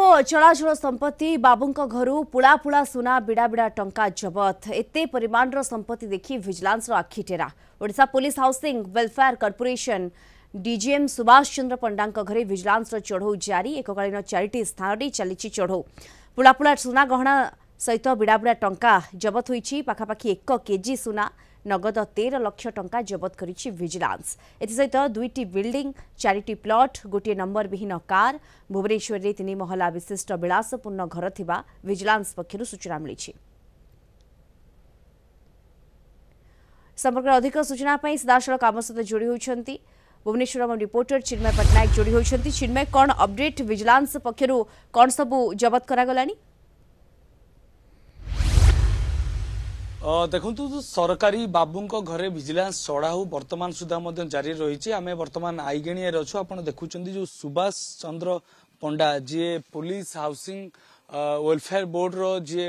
चलाचल संपत्ति बाबूंक घरू पुला पुला सुना बिड़ा बिड़ा टंका जबत एते परिमाणर संपत्ति देखि विजिलेंस आखि टेरा। Odisha police housing welfare corporation DGM Subhash Chandra Panda घरे विजिलेंस चढ़ऊ जारी। एककालीन 4टी स्थान चली चढ़ऊ। पुला पुला सुना गहना सहित बिड़ा बिड़ा टंका जबत होईछि। पाखापाखि 1 केजी सुना नगद 13 लाख टंका जबत करिछि विजिलेंस। एसहित 2टी बिल्डिंग 4टी प्लॉट गोटे नंबर विहीन कार भुवनेश्वर में 3 महला विशिष्ट विलासपूर्ण घर थिबा विजिलेंस पक्षरु सूचना मिली। संपर्क अधिक सूचना सीधासलख आम सहित जोड़ी होती भुवनेश्वर रिपोर्टर चिन्मय पट्टनायक जोड़ी होती। चिन्मय कौन अपडेट विजिलेंस पक्षरु कौन सबू जबत करागलानी? देखु सरकारी बाबूंक घरे विजिलेंस चढ़ाऊ वर्तमान सुधा जारी रही। आम वर्तमान आईगेणिया अच्छु। आप देखुं जो सुभाष चंद्र पंडा जी पुलिस हाउसिंग वेलफेयर बोर्ड रो जी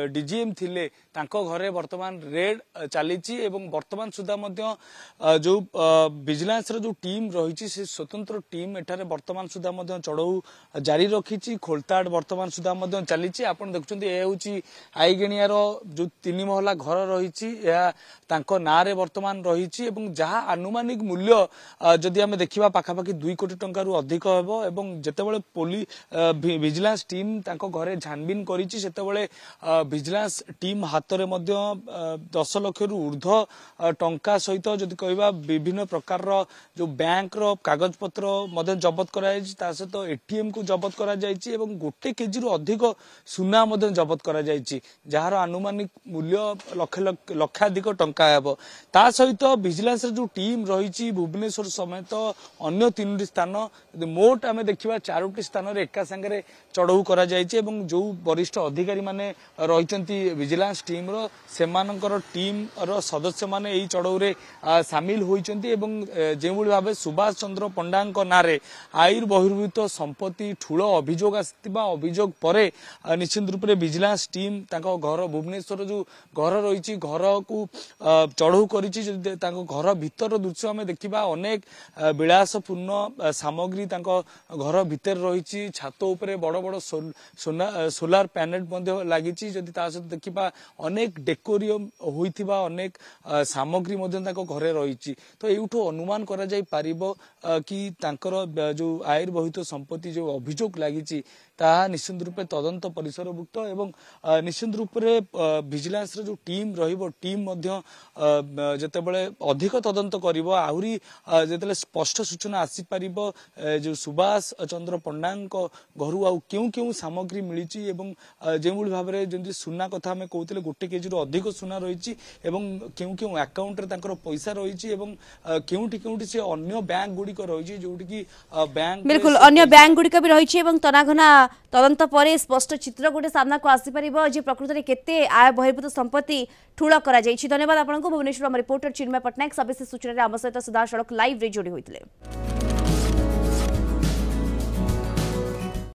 डीजीएम थिले तांको घरे वर्तमान रेड चली वर्तमान सुधा जो विजिलेंस जो टीम रही से स्वतंत्र टीम एठारे वर्तमान सुधा चढ़ऊ जारी रखी। खोलताड़ वर्तमान सुधा चली। आप देखुं आईगेणिया जो 3 महला घर रही ना वर्तमान रही जहाँ आनुमानिक मूल्य जदि आम देखा पाखापाखि 2 कोटी टंका अधिक हेबो। जेतेबेले पुलिस विजिलेंस टीम तांको घरे छानबीन करिछि सेतेबेले विजिलेंस टीम हातरे मध्य 10 लाख रु ऊर्ध्व टंका सहित जदि कहबा विभिन्न प्रकार जो बैंक रो कागज पत्र मध्य जबत करा जायछि। ता सहित एटीएम को जबत करा जायछि एवं 1 केजी रु अधिक सुना मध्य जबत करा जायछि जहार आनुमानिक मूल्य लक्षाधिक टंका हेबो। ता सहित विजिलेंस जो टीम रही भुवनेश्वर समेत अन्य 3 स्थान मोट आम देखा 4टी स्थान एका संगे चढ़ऊ करा एवं जो वरिष्ठ अधिकारी माने रही विजिलेंस टीम रो सेमानकर टीम रो सदस्य माने एई चढ़ऊ रे शामिल होइचंती एवं जेउबोली भाबे सुभाष चंद्र पंडांक नारे आईर बहिर्भूत संपत्ति ठूल अभियोग आसिबा अभियोग परे निश्चित रूप से विजिलेंस टीम तांको घर भुवनेश्वर जो घर रही घर को चढ़ऊ करिछि। तांको घर भीतर दृश्य आम देखा अनेक विलासपूर्ण सामग्री तांको घर भीतर रही। छात उपरे बड़ बड़ सोलार पैनल लगी। जदि सहित देखा अनेक डेकोरियम होइथिबा अनेक सामग्री घरे रही। तो यूठू अनुमान करा जाई पारिबो कि तांकर जो आयर बहित संपत्ति जो अभियोग लगी ताहा निश्चित रूपे तदंत परिसरभुक्त एवं निश्चित रूपे विजिलेंस जो टीम रहिबो टीम जेतेबेले अधिक तदंत करिबो आहुरी जेतेबेले स्पष्ट सूचना आसी पारिबो जो सुभाष चंद्र पंडांक घरु आ क्यों क्यों सामग्री मिली एवं जो भाव में जमी सुना कथा आम कहते 1 केजी रु अधिक सुना रही क्यों क्यों अकाउंट रे तांकर पैसा रही केउठी केउठी से अन्य बैंक गुड़िक रही जोटी की बैंक बिल्कुल अन्य बैंक गुड़िक भी रही तनाघना तदंत पर स्पष्ट चित्र गोटे सामना को आसी परिबो जे प्रकृत में केते आय बहिर्भूत संपत्ति ठूल करा जायछि। धन्यवाद आपनको भुवनेश्वर रिपोर्टर चिन्मय पट्टनायक सविशेष सूचना आम सहित सीधासलख लाइव रे जोड़ी होइतिले।